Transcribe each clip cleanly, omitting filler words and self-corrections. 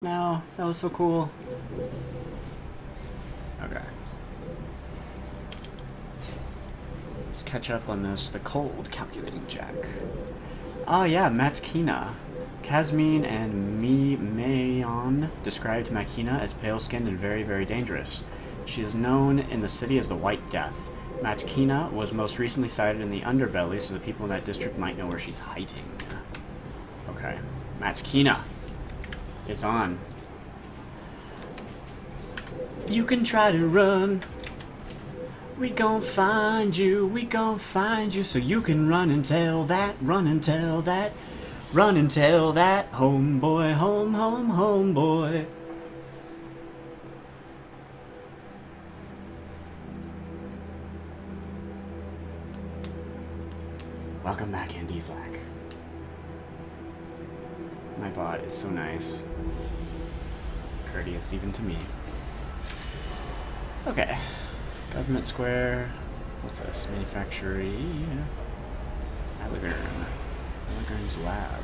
No, that was so cool. Okay. Let's catch up on this. The cold calculating jack. Oh yeah, Matkina. Kasmine and Mayon described Matkina as pale-skinned and very, very dangerous. She is known in the city as the White Death. Matkina was most recently sighted in the underbelly, so the people in that district might know where she's hiding. Okay. Matkina. It's on. You can try to run. We gon' find you, we gon' find you. So you can run and tell that, run and tell that, run and tell that. Homeboy, home, home, homeboy. Welcome back, Andy Slack. My bot is so nice. Courteous even to me. Okay. Government Square. What's this? Manufactory. Allegern. Allegern's lab.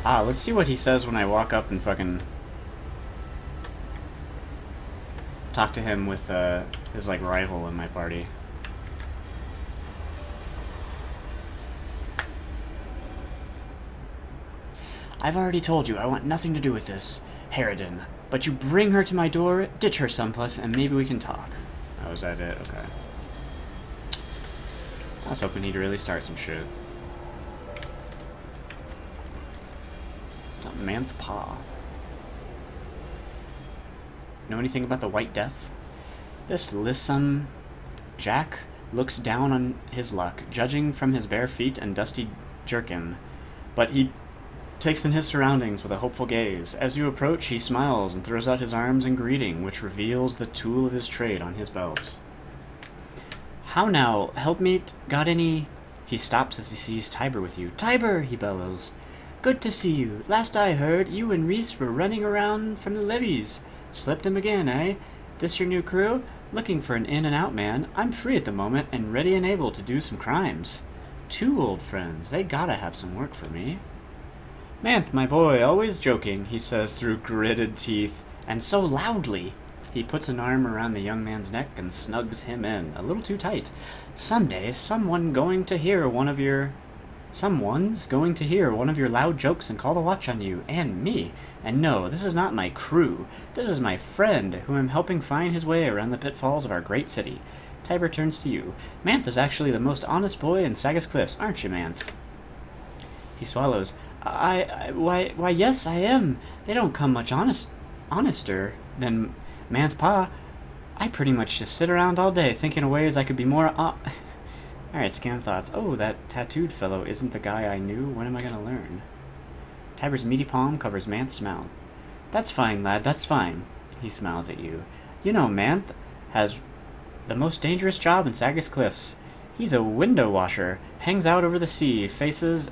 Ah, let's see what he says when I walk up and fucking talk to him with his like rival in my party. I've already told you I want nothing to do with this, Harridan. But you bring her to my door, ditch her someplace, and maybe we can talk. Oh, is that it? Okay. I was hoping he'd really start some shit. Manth Paw. Know anything about the White Death? This lissom Jack looks down on his luck, judging from his bare feet and dusty jerkin. But he takes in his surroundings with a hopeful gaze. As you approach, he smiles and throws out his arms in greeting, which reveals the tool of his trade on his belt. How now, helpmate, got any... He stops as he sees Tiber with you. Tiber, he bellows. Good to see you. Last I heard, you and Reese were running around from the levees. Slipped him again, eh? This your new crew? Looking for an in-and-out man. I'm free at the moment and ready and able to do some crimes. Two old friends. They gotta have some work for me. Manth, my boy, always joking, he says through gritted teeth, and so loudly. He puts an arm around the young man's neck and snugs him in, a little too tight. Someday, someone's going to hear one of your loud jokes and call the watch on you, and me. And no, this is not my crew. This is my friend, who I'm helping find his way around the pitfalls of our great city. Tiber turns to you. Manth is actually the most honest boy in Sagas Cliffs, aren't you, Manth? He swallows. Why, yes, I am. They don't come much honester than Manth Pa. I pretty much just sit around all day thinking of ways I could be more Alright, scan thoughts. Oh, that tattooed fellow isn't the guy I knew. When am I gonna learn? Tiber's meaty palm covers Manth's mouth. That's fine, lad, that's fine. He smiles at you. You know, Manth has the most dangerous job in Sagas Cliffs. He's a window washer, hangs out over the sea faces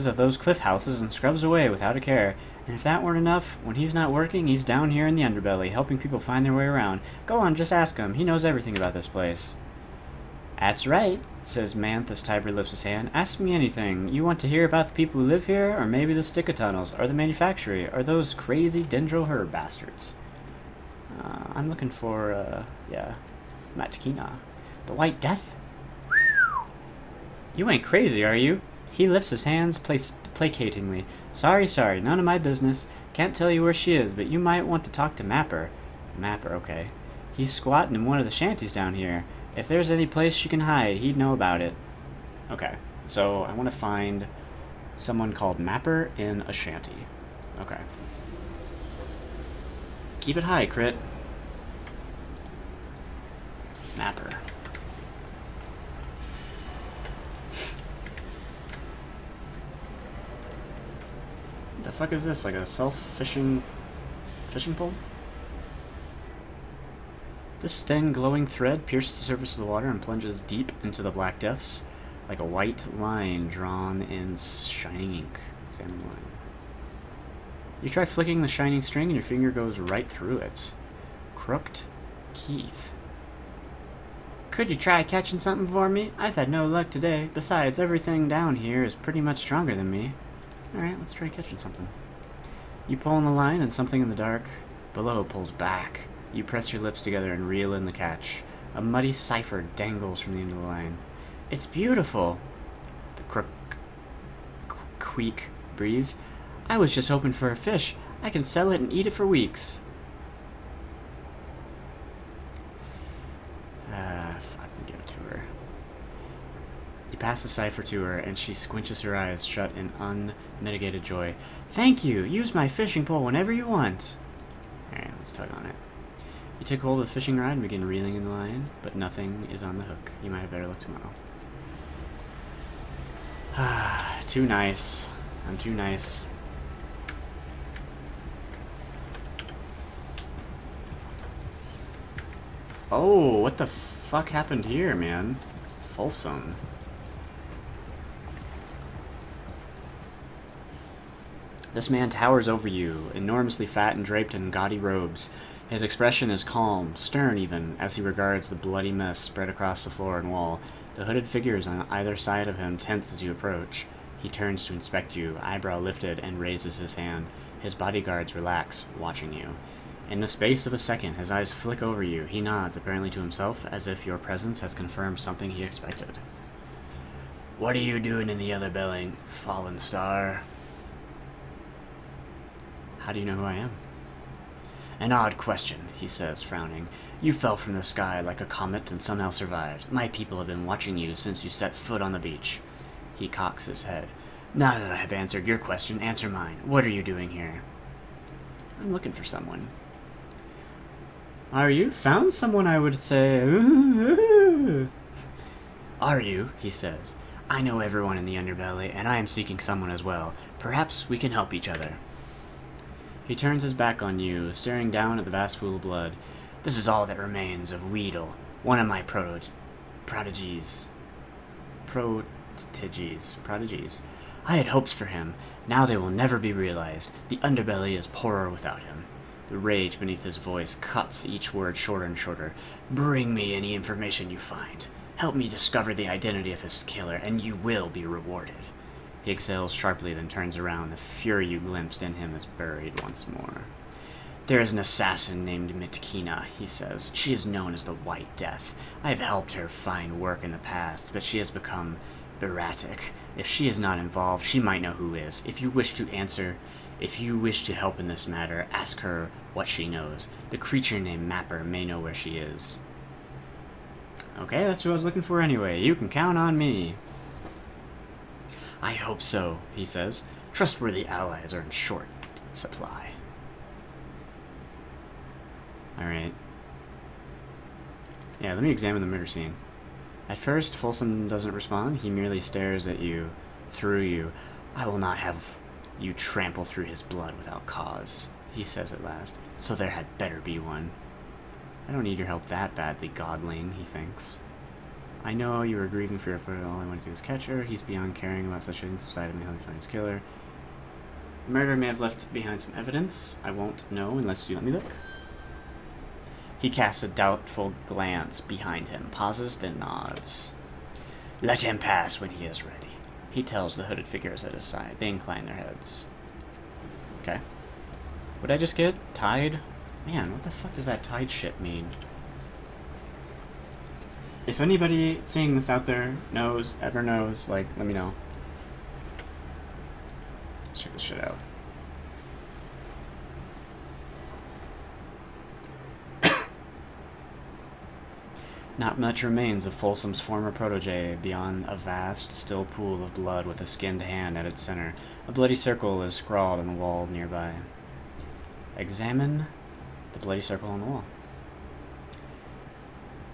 of those cliff houses and scrubs away without a care. And if that weren't enough, when he's not working, he's down here in the underbelly, helping people find their way around. Go on, just ask him. He knows everything about this place. That's right, says Manth as Tiber lifts his hand. Ask me anything. You want to hear about the people who live here, or maybe the stick-a-tunnels, or the manufactory, or those crazy dendro herb bastards? I'm looking for, yeah, Matkina. The White Death? You ain't crazy, are you? He lifts his hands placatingly. Sorry, none of my business. Can't tell you where she is, but you might want to talk to Mapper. Mapper, okay. He's squatting in one of the shanties down here. If there's any place she can hide, he'd know about it. Okay, so I want to find someone called Mapper in a shanty. Okay. Keep it high, crit. Mapper. The fuck is this? Like a self-fishing pole? This thin, glowing thread pierces the surface of the water and plunges deep into the black depths, like a white line drawn in shining ink. Examine the line. You try flicking the shining string and your finger goes right through it. Crooked Keith. Could you try catching something for me? I've had no luck today. Besides, everything down here is pretty much stronger than me. Alright, let's try catching something. You pull on the line and something in the dark below pulls back. You press your lips together and reel in the catch. A muddy cipher dangles from the end of the line. It's beautiful. The queek breathes. I was just hoping for a fish. I can sell it and eat it for weeks. Fucking give it to her. You pass the cipher to her, and she squinches her eyes shut in unmitigated joy. Thank you! Use my fishing pole whenever you want. Alright, let's tug on it. You take hold of the fishing rod and begin reeling in the line, but nothing is on the hook. You might have better look tomorrow. Too nice. I'm too nice. Oh, what the fuck happened here, man? Folsom. This man towers over you, enormously fat and draped in gaudy robes. His expression is calm, stern even, as he regards the bloody mess spread across the floor and wall. The hooded figures on either side of him tense as you approach. He turns to inspect you, eyebrow lifted, and raises his hand. His bodyguards relax, watching you. In the space of a second, his eyes flick over you. He nods, apparently to himself, as if your presence has confirmed something he expected. What are you doing in the other building, fallen star? How do you know who I am? An odd question, he says, frowning. You fell from the sky like a comet and somehow survived. My people have been watching you since you set foot on the beach. He cocks his head. Now that I have answered your question, answer mine. What are you doing here? I'm looking for someone. Are you? Found someone, I would say. Are you? He says. I know everyone in the underbelly, and I am seeking someone as well. Perhaps we can help each other. He turns his back on you, staring down at the vast pool of blood. This is all that remains of Weedle, one of my prodigies. I had hopes for him. Now they will never be realized. The underbelly is poorer without him. The rage beneath his voice cuts each word shorter and shorter. Bring me any information you find. Help me discover the identity of his killer, and you will be rewarded. He exhales sharply, then turns around. The fury you glimpsed in him is buried once more. There is an assassin named Matkina, he says. She is known as the White Death. I have helped her find work in the past, but she has become erratic. If she is not involved, she might know who is. If you wish to help in this matter, ask her what she knows. The creature named Mapper may know where she is. Okay, that's who I was looking for anyway. You can count on me. I hope so, he says. Trustworthy allies are in short supply. Alright. Yeah, let me examine the murder scene. At first, Folsom doesn't respond. He merely stares at you, through you. I will not have you trample through his blood without cause, he says at last. So there had better be one. I don't need your help that badly, godling, he thinks. I know you were grieving for your friend. All I want to do is catch her. He's beyond caring about such things inside of me. How he finds his killer. The murderer may have left behind some evidence. I won't know unless you let me look. He casts a doubtful glance behind him, pauses, then nods. Let him pass when he is ready. He tells the hooded figures at his side. They incline their heads. Okay. What did I just get? Tide? Man, what the fuck does that tide shit mean? If anybody seeing this out there knows, ever knows, like, let me know. Let's check this shit out. Not much remains of Folsom's former protege beyond a vast, still pool of blood with a skinned hand at its center. A bloody circle is scrawled on the wall nearby. Examine the bloody circle on the wall.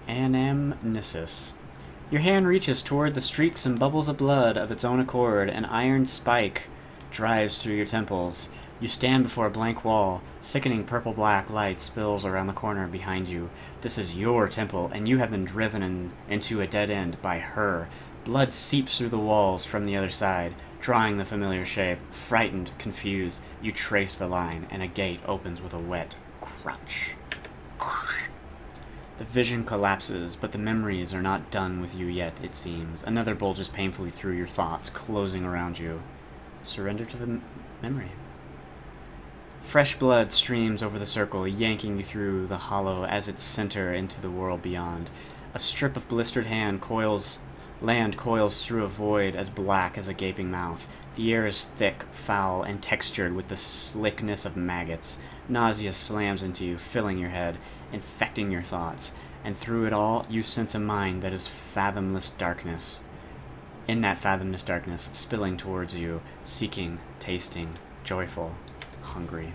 Anamnesis. Your hand reaches toward the streaks and bubbles of blood of its own accord. An iron spike drives through your temples. You stand before a blank wall. Sickening purple-black light spills around the corner behind you. This is your temple, and you have been driven into a dead end by her. Blood seeps through the walls from the other side, drawing the familiar shape. Frightened, confused, you trace the line, and a gate opens with a wet crunch. The vision collapses, but the memories are not done with you yet, it seems. Another bulges painfully through your thoughts, closing around you. Surrender to the memory. Fresh blood streams over the circle, yanking you through the hollow as its center into the world beyond. A strip of blistered land coils through a void as black as a gaping mouth. The air is thick, foul, and textured with the slickness of maggots. Nausea slams into you, filling your head, infecting your thoughts. And through it all, you sense a mind that is fathomless darkness. In that fathomless darkness, spilling towards you, seeking, tasting, joyful, hungry.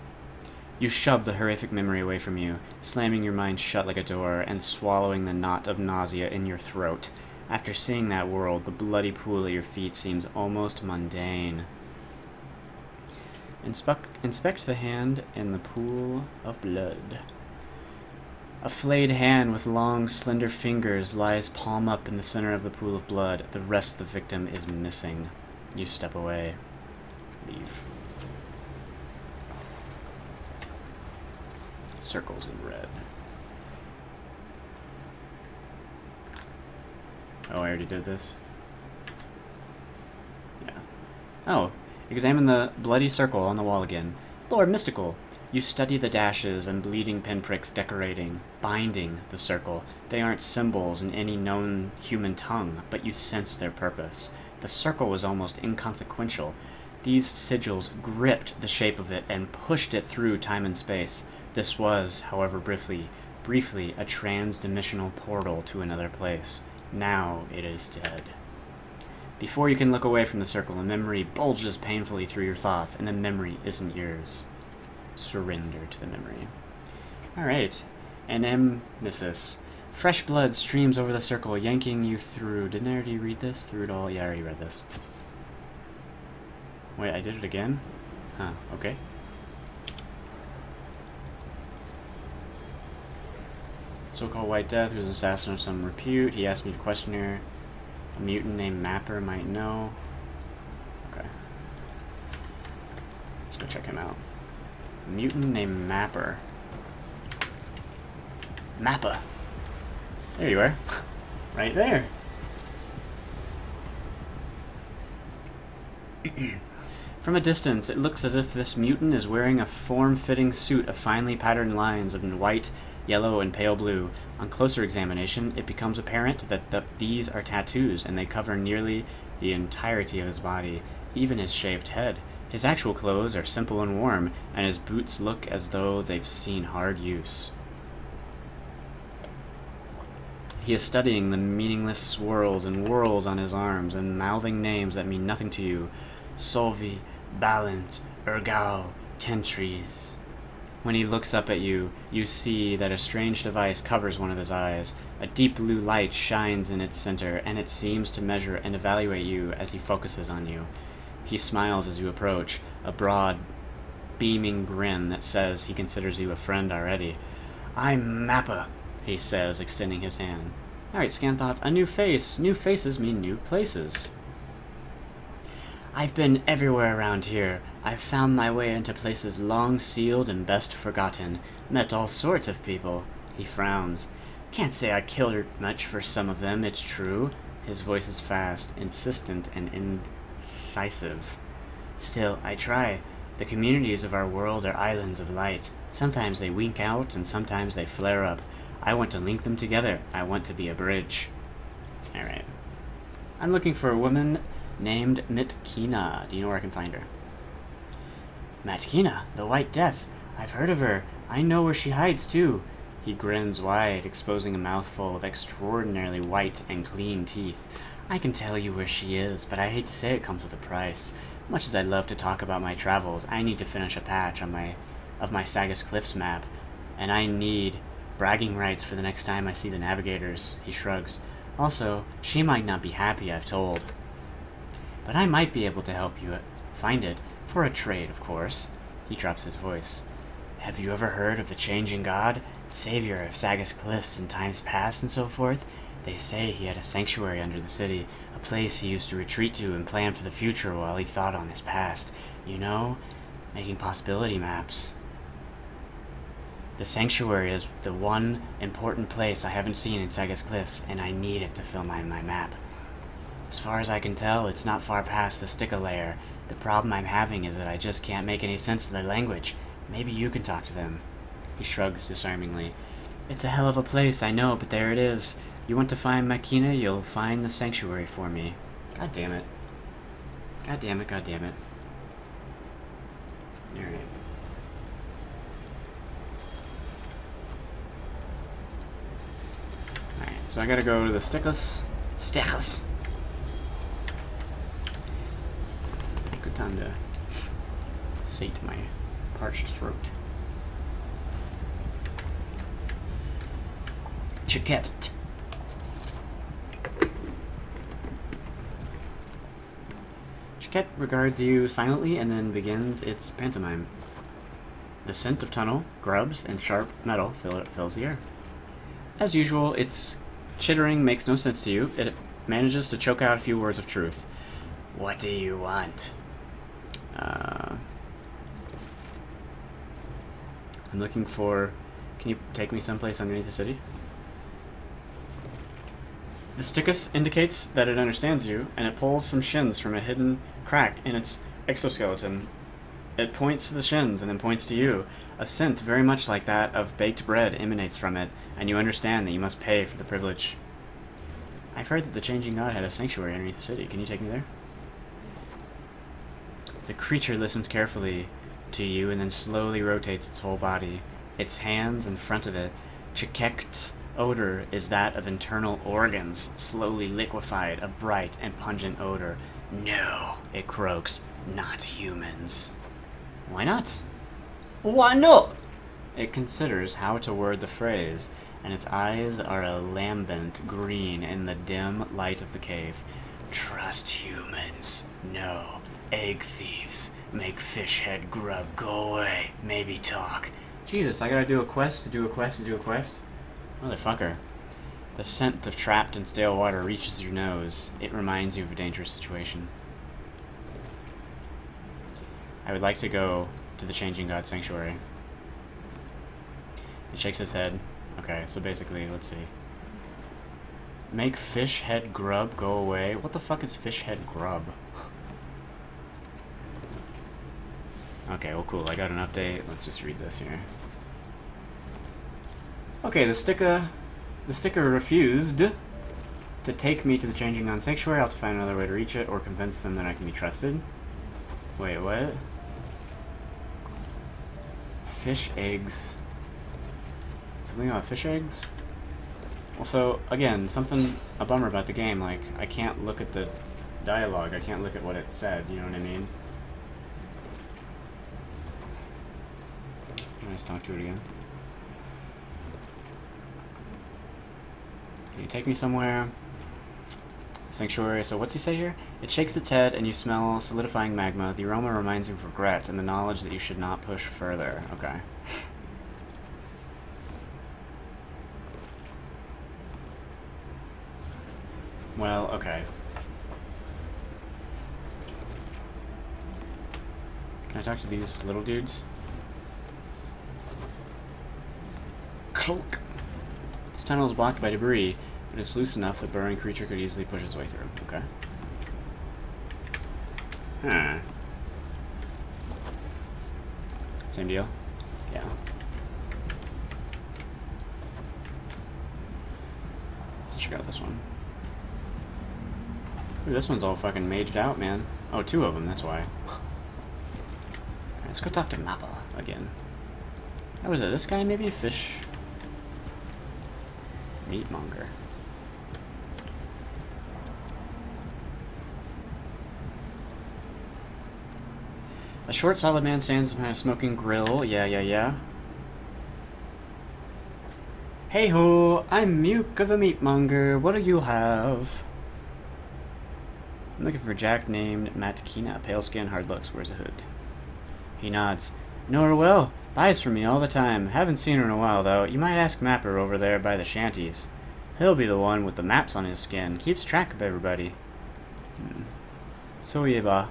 You shove the horrific memory away from you, slamming your mind shut like a door and swallowing the knot of nausea in your throat. After seeing that world, the bloody pool at your feet seems almost mundane. Inspect the hand in the pool of blood. A flayed hand with long, slender fingers lies palm up in the center of the pool of blood. The rest of the victim is missing. You step away. Leave. Circles in red. Oh, I already did this? Yeah. Oh, examine the bloody circle on the wall again. Lord Mystical, you study the dashes and bleeding pinpricks binding the circle. They aren't symbols in any known human tongue, but you sense their purpose. The circle was almost inconsequential. These sigils gripped the shape of it and pushed it through time and space. This was, however briefly, a trans-dimensional portal to another place. Now it is dead. Before you can look away from the circle, a memory bulges painfully through your thoughts, and the memory isn't yours. Surrender to the memory. Alright. Anamnesis. Fresh blood streams over the circle, yanking you through. Didn't I already read this? Through it all? Yeah, I already read this. Wait, I did it again? Huh, okay. So-called White Death, who's an assassin of some repute. He asked me to question her. A mutant named Mapper might know. Okay. Let's go check him out. A mutant named Mapper. Mappa. There you are. Right there. From a distance, it looks as if this mutant is wearing a form-fitting suit of finely patterned lines in white, yellow, and pale blue. On closer examination, it becomes apparent that these are tattoos, and they cover nearly the entirety of his body, even his shaved head. His actual clothes are simple and warm, and his boots look as though they've seen hard use. He is studying the meaningless swirls and whirls on his arms, and mouthing names that mean nothing to you. Solvi, Ballant, Ergao, Tentries. When he looks up at you, you see that a strange device covers one of his eyes. A deep blue light shines in its center, and it seems to measure and evaluate you as he focuses on you. He smiles as you approach, a broad, beaming grin that says he considers you a friend already. I'm Mappa, he says, extending his hand. Alright, scan thoughts. A new face. New faces mean new places. I've been everywhere around here. I've found my way into places long sealed and best forgotten. Met all sorts of people. He frowns. Can't say I killed much for some of them, it's true. His voice is fast, insistent, and incisive. Still, I try. The communities of our world are islands of light. Sometimes they wink out, and sometimes they flare up. I want to link them together. I want to be a bridge. Alright. I'm looking for a woman named Matkina. Do you know where I can find her? Matkina, the White Death. I've heard of her. I know where she hides, too. He grins wide, exposing a mouthful of extraordinarily white and clean teeth. I can tell you where she is, but I hate to say it comes with a price. Much as I'd love to talk about my travels, I need to finish a patch on my Sagas Cliffs map, and I need bragging rights for the next time I see the navigators. He shrugs. Also, she might not be happy, I've told. But I might be able to help you find it, for a trade, of course. He drops his voice. Have you ever heard of the Changing God, savior of Sagas Cliffs in times past and so forth? They say he had a sanctuary under the city, a place he used to retreat to and plan for the future while he thought on his past. You know, making possibility maps. The sanctuary is the one important place I haven't seen in Sagas Cliffs, and I need it to fill my map. As far as I can tell, it's not far past the Sticka layer. The problem I'm having is that I just can't make any sense of their language. Maybe you can talk to them. He shrugs disarmingly. It's a hell of a place, I know, but there it is. You want to find Matkina, you'll find the sanctuary for me. God damn it. God damn it, god damn it. Alright. Alright, so I gotta go to the Stickless. Good time to sate my parched throat. Chiquette. Chiquette regards you silently and then begins its pantomime. The scent of tunnel, grubs, and sharp metal fills the air. As usual, its chittering makes no sense to you. It manages to choke out a few words of truth. What do you want? I'm looking for... Can you take me someplace underneath the city? The Stickus indicates that it understands you, and it pulls some shins from a hidden crack in its exoskeleton. It points to the shins and then points to you. A scent very much like that of baked bread emanates from it, and you understand that you must pay for the privilege. I've heard that the Changing God had a sanctuary underneath the city. Can you take me there? The creature listens carefully to you and then slowly rotates its whole body. Its hands in front of it. Chiquette's odor is that of internal organs, slowly liquefied, a bright and pungent odor. No, it croaks, not humans. Why not? Why not? It considers how to word the phrase, and its eyes are a lambent green in the dim light of the cave. Trust humans. No. Egg thieves. Make fish head grub go away. Maybe talk. Jesus, I gotta do a quest to do a quest to do a quest? Motherfucker. The scent of trapped and stale water reaches your nose. It reminds you of a dangerous situation. I would like to go to the Changing God Sanctuary. It shakes its head. Okay, so basically, let's see. Make fish head grub go away? What the fuck is fish head grub? Okay, well cool, I got an update. Let's just read this here. Okay, the sticker refused to take me to the Changing God Sanctuary. I'll have to find another way to reach it or convince them that I can be trusted. Wait, what? Fish eggs. Something about fish eggs? Also, again, a bummer about the game, like, I can't look at the dialogue, I can't look at what it said, you know what I mean? Can I just talk to it again? Can you take me somewhere? Sanctuary, so what's he say here? It shakes its head and you smell solidifying magma. The aroma reminds you of regret and the knowledge that you should not push further. Okay. Well, okay. Can I talk to these little dudes? Clunk. This tunnel is blocked by debris, but it's loose enough that the burrowing creature could easily push its way through. Okay. Huh. Same deal? Yeah. Let's check out this one. Ooh, this one's all fucking maged out, man. Oh, two of them, that's why. Let's go talk to Mappa again. How was it? This guy maybe a fish meatmonger. A short, solid man stands behind a smoking grill. Yeah. Hey ho, I'm Muke the meatmonger. What do you have? I'm looking for a jack named Matkina. Pale skin, hard looks. Wears a hood. He nods. Know her well. Buys from me all the time. Haven't seen her in a while, though. You might ask Mapper over there by the shanties. He'll be the one with the maps on his skin. Keeps track of everybody. So yeba.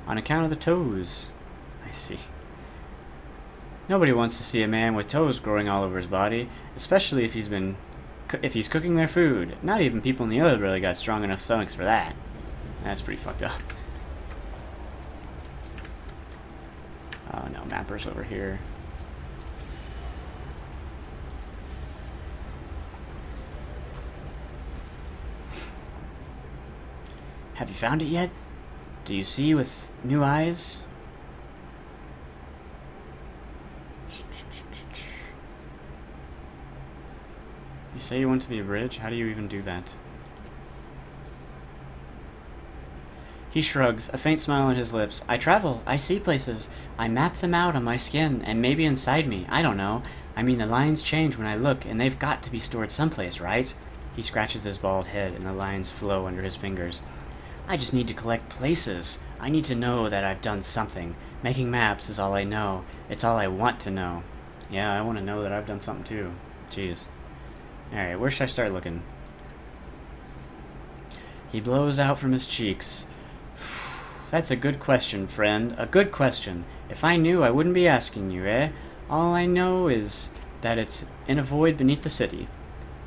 On account of the toes. I see. Nobody wants to see a man with toes growing all over his body, especially if he's cooking their food. Not even people in the other really got strong enough stomachs for that. That's pretty fucked up. Oh no, Mapper door's over here. Have you found it yet? Do you see with new eyes? You say you want to be a bridge? How do you even do that? He shrugs, a faint smile on his lips. I travel. I see places. I map them out on my skin, and maybe inside me. I don't know. I mean, the lines change when I look, and they've got to be stored someplace, right? He scratches his bald head, and the lines flow under his fingers. I just need to collect places. I need to know that I've done something. Making maps is all I know. It's all I want to know. Yeah, I want to know that I've done something too. Jeez. Alright, where should I start looking? He blows out from his cheeks. That's a good question, friend. A good question. If I knew, I wouldn't be asking you, eh? All I know is that it's in a void beneath the city.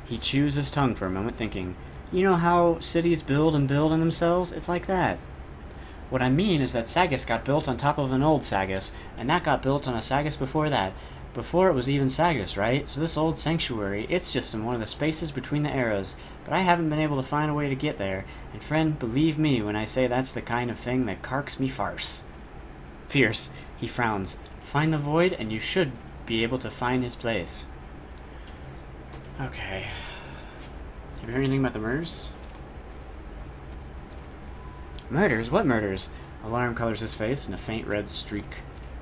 He chews his tongue for a moment, thinking, you know how cities build and build on themselves? It's like that. What I mean is that Sagus got built on top of an old Sagus, and that got built on a Sagus before that. Before it was even Sagus, right? So this old sanctuary, it's just in one of the spaces between the eras, but I haven't been able to find a way to get there, and friend, believe me when I say that's the kind of thing that carks me farce. Fierce, he frowns. Find the void, and you should be able to find his place. Okay. Have you heard anything about the murders? Murders? What murders? Alarm colors his face, and a faint red streak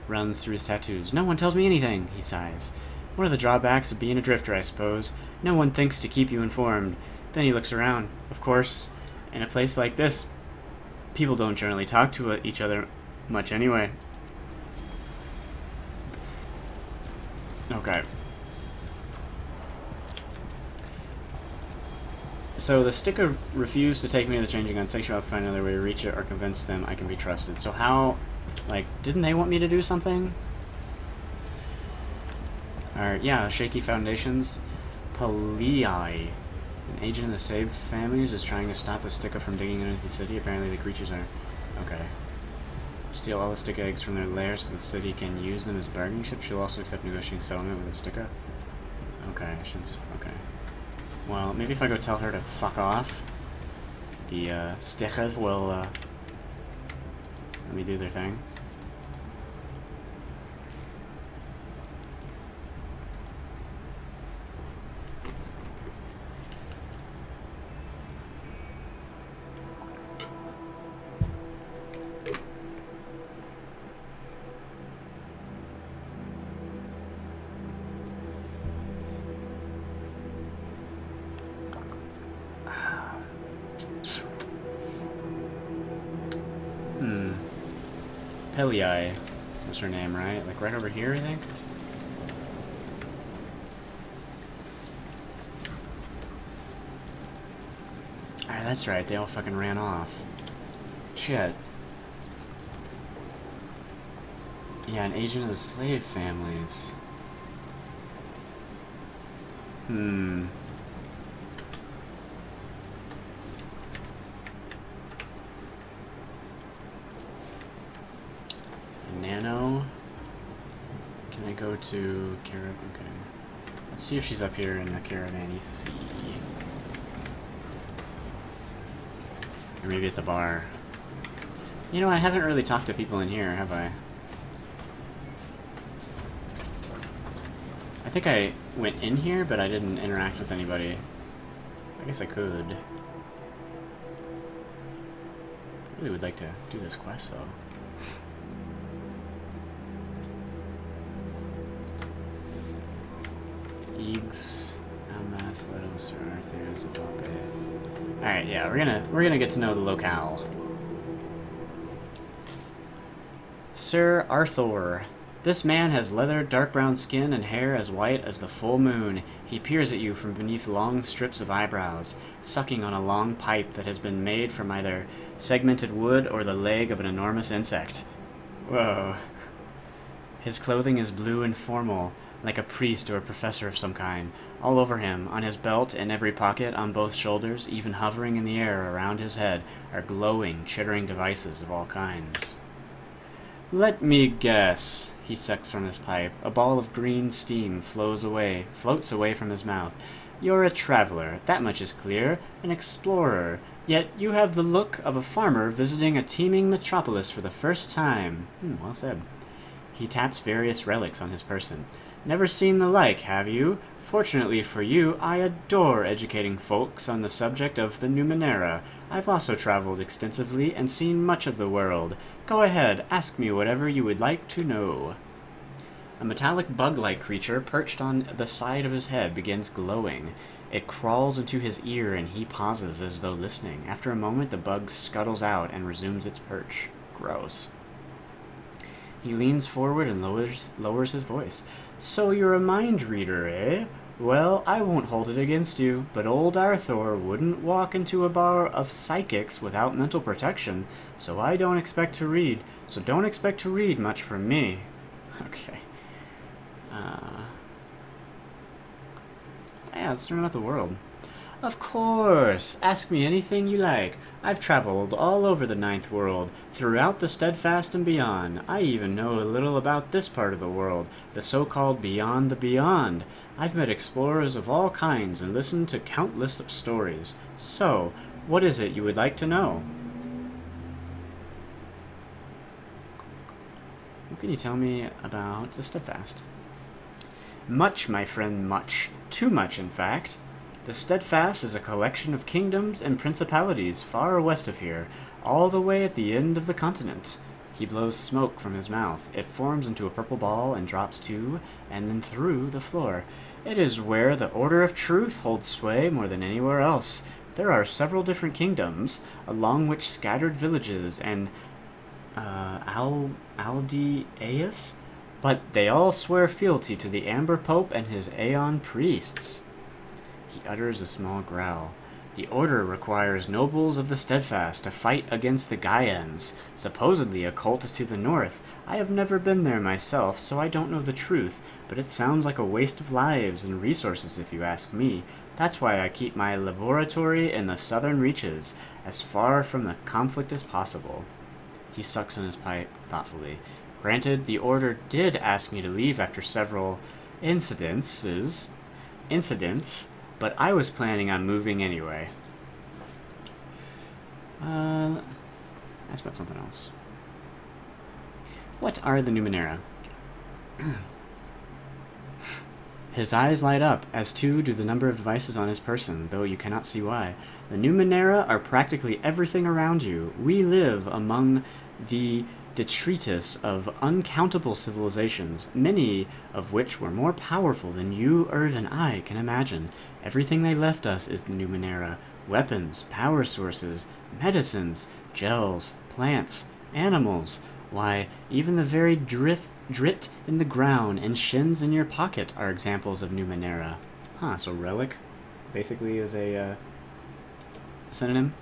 runs through his tattoos. No one tells me anything, he sighs. One of the drawbacks of being a drifter, I suppose. No one thinks to keep you informed. Then he looks around. Of course, in a place like this, people don't generally talk to each other much anyway. Okay. So the sticker refused to take me to the changing gun section. I'll find another way to reach it or convince them I can be trusted. So how... Like, didn't they want me to do something? Alright, yeah, shaky foundations. Palii, an agent of the saved families, is trying to stop the sticker from digging into the city. Apparently the creatures are... Okay. Steal all the stick eggs from their lair so the city can use them as bargaining chips. She'll also accept negotiating settlement with a sticker. Okay, okay. Well, maybe if I go tell her to fuck off, the stickers will let me do their thing. Pelii was her name, right? Like right over here, I think? Alright, that's right. They all fucking ran off. Shit. Yeah, an agent of the slave families. Nano. Can I go to Caravan? Okay. Let's see if she's up here in the Caravan EC. Or maybe at the bar. You know, I haven't really talked to people in here, have I? I think I went in here, but I didn't interact with anybody. I guess I could. I really would like to do this quest, though. Eggs, Almas, Little Sir Arthur's Adobe. Alright, yeah, we're gonna get to know the locale. Sir Arthur. This man has leather, dark brown skin, and hair as white as the full moon. He peers at you from beneath long strips of eyebrows, sucking on a long pipe that has been made from either segmented wood or the leg of an enormous insect. Whoa. His clothing is blue and formal, like a priest or a professor of some kind. All over him, on his belt, in every pocket, on both shoulders, even hovering in the air around his head, are glowing, chittering devices of all kinds. Let me guess. He sucks from his pipe. A ball of green steam floats away from his mouth. You're a traveler, that much is clear, an explorer. Yet you have the look of a farmer visiting a teeming metropolis for the first time. Well said. He taps various relics on his person. Never seen the like, have you? Fortunately for you, I adore educating folks on the subject of the Numenera. I've also traveled extensively and seen much of the world. Go ahead, ask me whatever you would like to know. A metallic bug-like creature perched on the side of his head begins glowing. It crawls into his ear and he pauses as though listening. After a moment, the bug scuttles out and resumes its perch. Gross. He leans forward and lowers his voice. So you're a mind reader, eh? Well, I won't hold it against you, but old Arthur wouldn't walk into a bar of psychics without mental protection, so don't expect to read much from me. Okay. Yeah, let's learn about the world. Of course! Ask me anything you like. I've traveled all over the Ninth World, throughout the Steadfast and beyond. I even know a little about this part of the world, the so-called Beyond the Beyond. I've met explorers of all kinds and listened to countless stories. So, what is it you would like to know? What can you tell me about the Steadfast? Much, my friend, much. Too much, in fact. The Steadfast is a collection of kingdoms and principalities far west of here, all the way at the end of the continent. He blows smoke from his mouth. It forms into a purple ball and drops to, and then through, the floor. It is where the Order of Truth holds sway more than anywhere else. There are several different kingdoms, along which scattered villages and aldeas, but they all swear fealty to the Amber Pope and his Aeon priests. He utters a small growl. The Order requires nobles of the Steadfast to fight against the Gaians, supposedly a cult to the north. I have never been there myself, so I don't know the truth, but it sounds like a waste of lives and resources if you ask me. That's why I keep my laboratory in the southern reaches, as far from the conflict as possible. He sucks on his pipe thoughtfully. Granted, the Order did ask me to leave after several incidents, but I was planning on moving anyway. Ask about something else. What are the Numenera? His eyes light up, as too do the number of devices on his person, though you cannot see why. The Numenera are practically everything around you. We live among the detritus of uncountable civilizations, many of which were more powerful than you or than I can imagine. Everything they left us is the Numenera. Weapons, power sources, medicines, gels, plants, animals. Why, even the very drit in the ground and shins in your pocket are examples of Numenera. So relic basically is a synonym.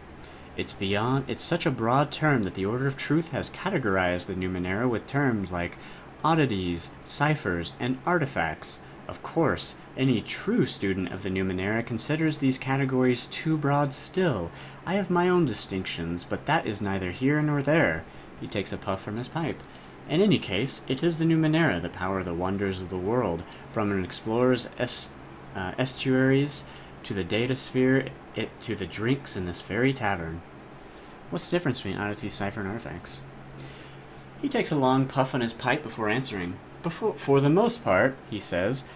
It's such a broad term that the Order of Truth has categorized the Numenera with terms like oddities, ciphers, and artifacts. Of course, any true student of the Numenera considers these categories too broad still. I have my own distinctions, but that is neither here nor there. He takes a puff from his pipe. In any case, it is the Numenera that power the wonders of the world, from an explorer's estuaries to the datasphere, to the drinks in this very tavern. What's the difference between oddities, cipher, and artifacts? He takes a long puff on his pipe before answering. For the most part, he says,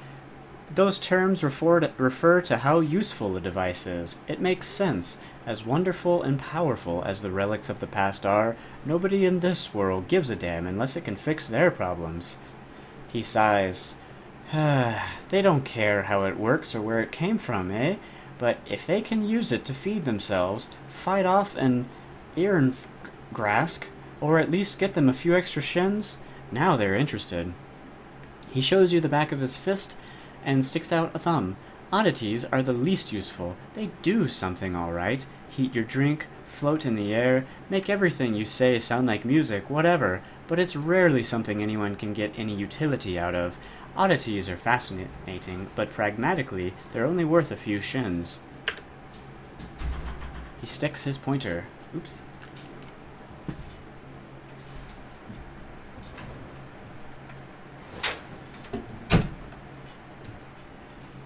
those terms refer to how useful a device is. It makes sense. As wonderful and powerful as the relics of the past are, nobody in this world gives a damn unless it can fix their problems. He sighs. They don't care how it works or where it came from, eh? But if they can use it to feed themselves, fight off an Ehrengrask, or at least get them a few extra shins, now they're interested. He shows you the back of his fist and sticks out a thumb. Oddities are the least useful. They do something all right. Heat your drink, float in the air, make everything you say sound like music, whatever, but it's rarely something anyone can get any utility out of. Oddities are fascinating, but pragmatically, they're only worth a few shins. He sticks his pointer. Oops.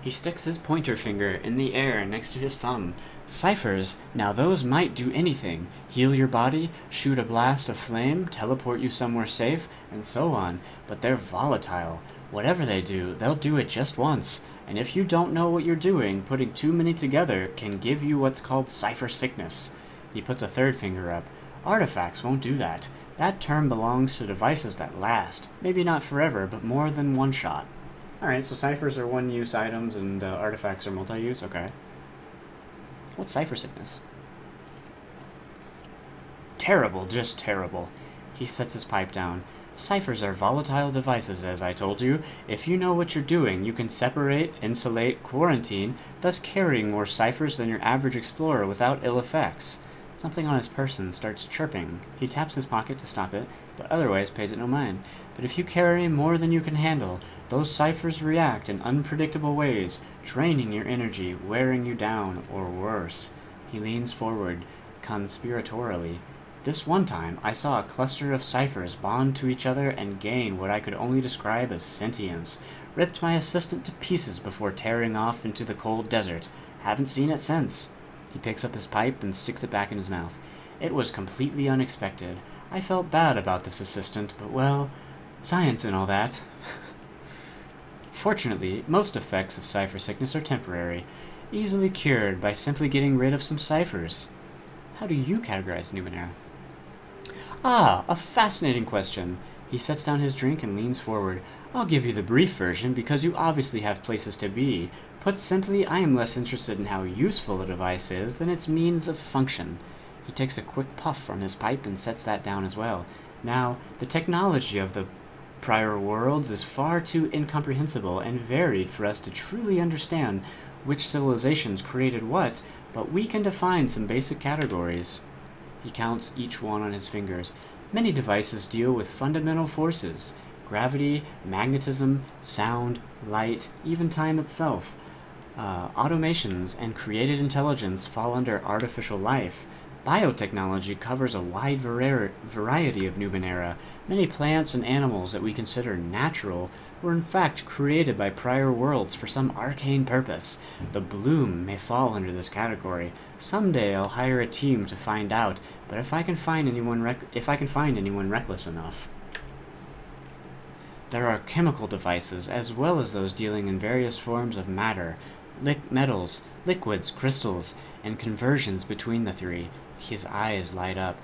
He sticks his pointer finger in the air next to his thumb. Ciphers, now those might do anything. Heal your body, shoot a blast of flame, teleport you somewhere safe, and so on. But they're volatile. Whatever they do, they'll do it just once. And if you don't know what you're doing, putting too many together can give you what's called cipher sickness. He puts a third finger up. Artifacts won't do that. That term belongs to devices that last. Maybe not forever, but more than one shot. Alright, so ciphers are one-use items and artifacts are multi-use? Okay. What's cipher sickness? Terrible, just terrible. He sets his pipe down. Ciphers are volatile devices, as I told you. If you know what you're doing, you can separate, insulate, quarantine, thus carrying more ciphers than your average explorer without ill effects. Something on his person starts chirping. He taps his pocket to stop it, but otherwise pays it no mind. But if you carry more than you can handle, those ciphers react in unpredictable ways, draining your energy, wearing you down, or worse. He leans forward, conspiratorially. This one time, I saw a cluster of ciphers bond to each other and gain what I could only describe as sentience. Ripped my assistant to pieces before tearing off into the cold desert. Haven't seen it since. He picks up his pipe and sticks it back in his mouth. It was completely unexpected. I felt bad about this assistant, but well, science and all that. Fortunately, most effects of cipher sickness are temporary, easily cured by simply getting rid of some ciphers. How do you categorize Numenera? Ah, a fascinating question. He sets down his drink and leans forward. I'll give you the brief version because you obviously have places to be. Put simply, I am less interested in how useful a device is than its means of function. He takes a quick puff from his pipe and sets that down as well. Now, the technology of the prior worlds is far too incomprehensible and varied for us to truly understand which civilizations created what, but we can define some basic categories. He counts each one on his fingers. Many devices deal with fundamental forces. Gravity, magnetism, sound, light, even time itself. Automations and created intelligence fall under artificial life. Biotechnology covers a wide variety of Numenera. Many plants and animals that we consider natural were in fact created by prior worlds for some arcane purpose. The bloom may fall under this category. Someday I'll hire a team to find out, but if I can find anyone reckless enough. There are chemical devices, as well as those dealing in various forms of matter, metals, liquids, crystals, and conversions between the three. His eyes light up.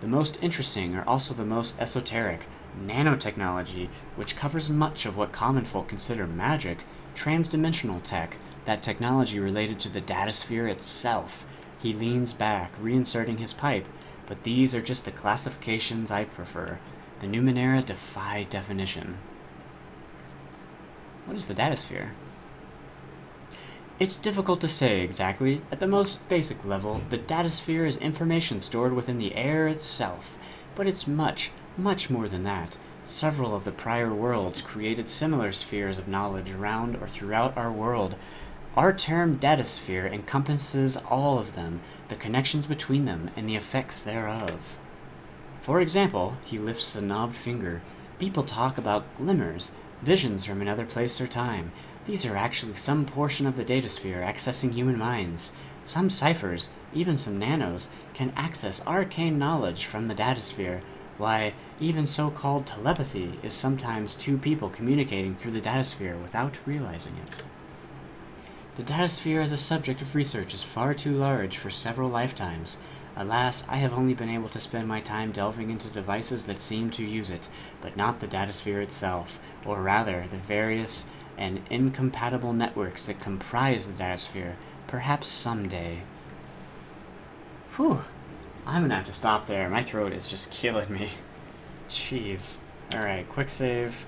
The most interesting are also the most esoteric. Nanotechnology, which covers much of what common folk consider magic. Transdimensional tech, that technology related to the datasphere itself. He leans back, reinserting his pipe. But these are just the classifications I prefer. The Numenera defy definition. What is the datasphere? It's difficult to say exactly. At the most basic level, the datasphere is information stored within the air itself. But it's much, much more than that. Several of the prior worlds created similar spheres of knowledge around or throughout our world. Our term datasphere encompasses all of them, the connections between them, and the effects thereof. For example, he lifts a knobbed finger. People talk about glimmers, visions from another place or time. These are actually some portion of the datasphere accessing human minds. Some ciphers, even some nanos, can access arcane knowledge from the datasphere. Why, even so-called telepathy is sometimes two people communicating through the datasphere without realizing it. The datasphere as a subject of research is far too large for several lifetimes. Alas, I have only been able to spend my time delving into devices that seem to use it, but not the datasphere itself, or rather, the various and incompatible networks that comprise the datasphere, perhaps someday. Whew. I'm gonna have to stop there. My throat is just killing me. Jeez. Alright, quick save.